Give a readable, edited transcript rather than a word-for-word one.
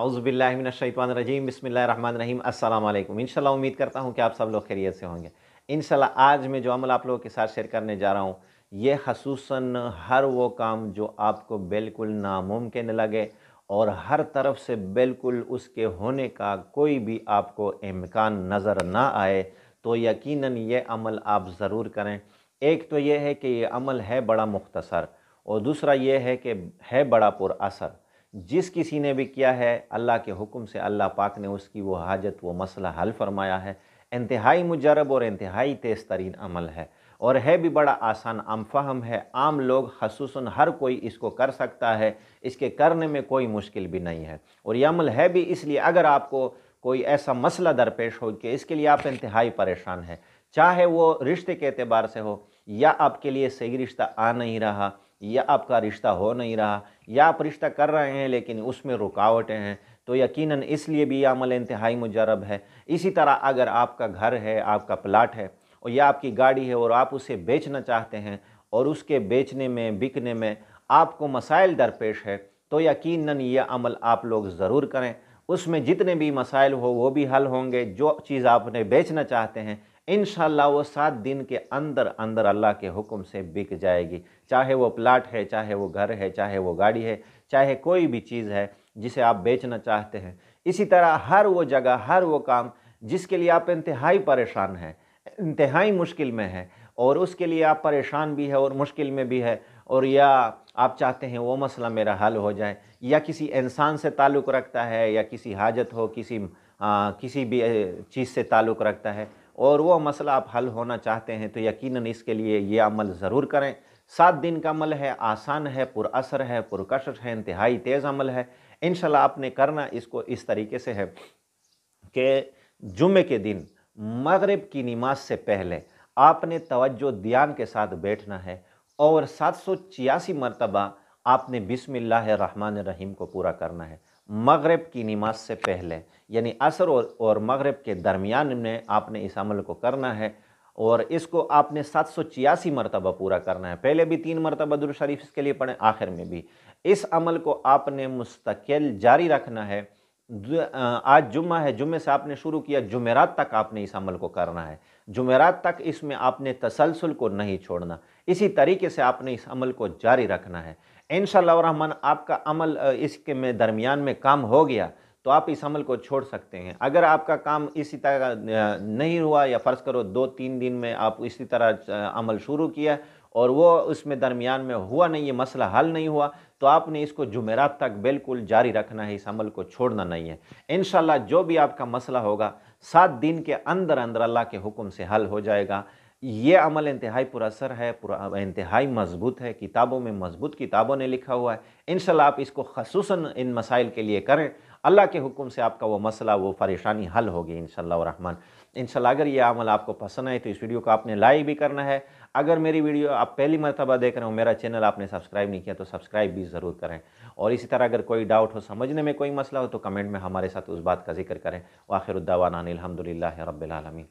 औज़ुबिल्लाहि मिनश्शैतानिर्रजीम बिस्मिल्लाहिर्रहमानिर्रहीम अस्सलाम वालेकुम। इंशाल्लाह उम्मीद करता हूँ कि आप सब लोग खैरियत से होंगे। इंशाल्लाह आज मैं जो अमल आप लोगों के साथ शेयर करने जा रहा हूँ, ये ख़ुसूसन हर वो काम जो आपको बिल्कुल नामुमकिन लगे और हर तरफ से बिल्कुल उसके होने का कोई भी आपको इम्कान नज़र ना आए, तो यकीनन ये अमल आप ज़रूर करें। एक तो ये है कि ये अमल है बड़ा मुख्तसर और दूसरा ये है कि है बड़ा पुरअसर। जिस किसी ने भी किया है, अल्लाह के हुक्म से अल्लाह पाक ने उसकी वो हाजत, वो मसला हल फरमाया है। इंतहाई मुजरब और इंतहाई तेज़ तरीन अमल है और है भी बड़ा आसान, आम फ़हम है। आम लोग ख़ुसूसन हर कोई इसको कर सकता है, इसके करने में कोई मुश्किल भी नहीं है। और यह अमल है भी इसलिए, अगर आपको कोई ऐसा मसला दरपेश हो कि इसके लिए आप इंतहाई परेशान हैं, चाहे वो रिश्ते के एतबार से हो, या आपके लिए सही रिश्ता आ नहीं रहा, या आपका रिश्ता हो नहीं रहा, या आप रिश्ता कर रहे हैं लेकिन उसमें रुकावटें हैं, तो यकीनन इसलिए भी यह अमल इंतहाई मुजरब है। इसी तरह अगर आपका घर है, आपका प्लाट है और या आपकी गाड़ी है और आप उसे बेचना चाहते हैं और उसके बेचने में, बिकने में आपको मसाइल दरपेश है, तो यकीनन यह अमल आप लोग ज़रूर करें। उसमें जितने भी मसाइल हो वो भी हल होंगे। जो चीज़ आपने बेचना चाहते हैं, इंशाअल्लाह वो 7 दिन के अंदर अंदर अल्लाह के हुक्म से बिक जाएगी। चाहे वो प्लाट है, चाहे वो घर है, चाहे वो गाड़ी है, चाहे कोई भी चीज़ है जिसे आप बेचना चाहते हैं। इसी तरह हर वो जगह, हर वो काम जिसके लिए आप इंतहाई परेशान हैं, इंतहाई मुश्किल में हैं और उसके लिए आप परेशान भी है और मुश्किल में भी है, और या आप चाहते हैं वो मसला मेरा हल हो जाए, या किसी इंसान से ताल्लुक़ रखता है, या किसी हाजत हो, किसी भी चीज़ से ताल्लुक़ रखता है और वो मसला आप हल होना चाहते हैं, तो यकीनन इसके लिए ये अमल ज़रूर करें। 7 दिन का अमल है, आसान है, पुरअसर है, पुरकशिश है, इंतहाई तेज़ अमल है। इंशाल्लाह आपने करना इसको इस तरीके से है कि जुम्मे के दिन मगरिब की नमाज से पहले आपने तवज्जो ध्यान के साथ बैठना है और 786 मरतबा आपने बिस्मिल्लाहिर्रहमानिर्रहीम को पूरा करना है। मगरिब की नमाज से पहले यानी असर और मगरिब के दरमियान में आपने इस अमल को करना है और इसको आपने 786 मरतबा पूरा करना है। पहले भी 3 मरतबा दुरूद शरीफ इसके लिए पढ़ें, आखिर में भी। इस अमल को आपने मुस्तकिल जारी रखना है। आज जुम्मा है, जुम्मे से आपने शुरू किया, जुमेरात तक आपने इस अमल को करना है। जुमेरात तक इसमें आपने तसलसल को नहीं छोड़ना। इसी तरीके से आपने इस अमल को जारी रखना है। इंशाअल्लाह रहमान आपका अमल इसके में दरमियान में काम हो गया तो आप इस अमल को छोड़ सकते हैं। अगर आपका काम इसी तरह नहीं हुआ, या फ़र्ज़ करो 2-3 दिन में आप इसी तरह अमल शुरू किया और वो उसमें दरमियान में हुआ नहीं, ये मसला हल नहीं हुआ, तो आपने इसको जुमेरात तक बिल्कुल जारी रखना है, इस अमल को छोड़ना नहीं है। इंशाअल्लाह जो भी आपका मसला होगा 7 दिन के अंदर अंदर अल्लाह के हुक्म से हल हो जाएगा। ये अमल इंतहाई पुरअसर है, इंतहाई मजबूत है, किताबों में मजबूत किताबों ने लिखा हुआ है। इंशाअल्लाह आप इसको ख़ुसूसन इन मसाइल के लिए करें, अल्लाह के हुक्म से आपका वो मसला, वो परेशानी हल होगी इंशाअल्लाह रहमान। इंशाअल्लाह अगर ये अमल आपको पसंद आए तो इस वीडियो को आपने लाइक भी करना है। अगर मेरी वीडियो आप पहली मरतबा देख रहे हो, मेरा चैनल आपने सब्सक्राइब नहीं किया तो सब्सक्राइब भी ज़रूर करें। और इसी तरह अगर कोई डाउट हो, समझने में कोई मसला हो, तो कमेंट में हमारे साथ उस बात का जिक्र करें। व आखिरुद्दावाना अनिल हम्दुलिल्लाहि रब्बिल आलमीन।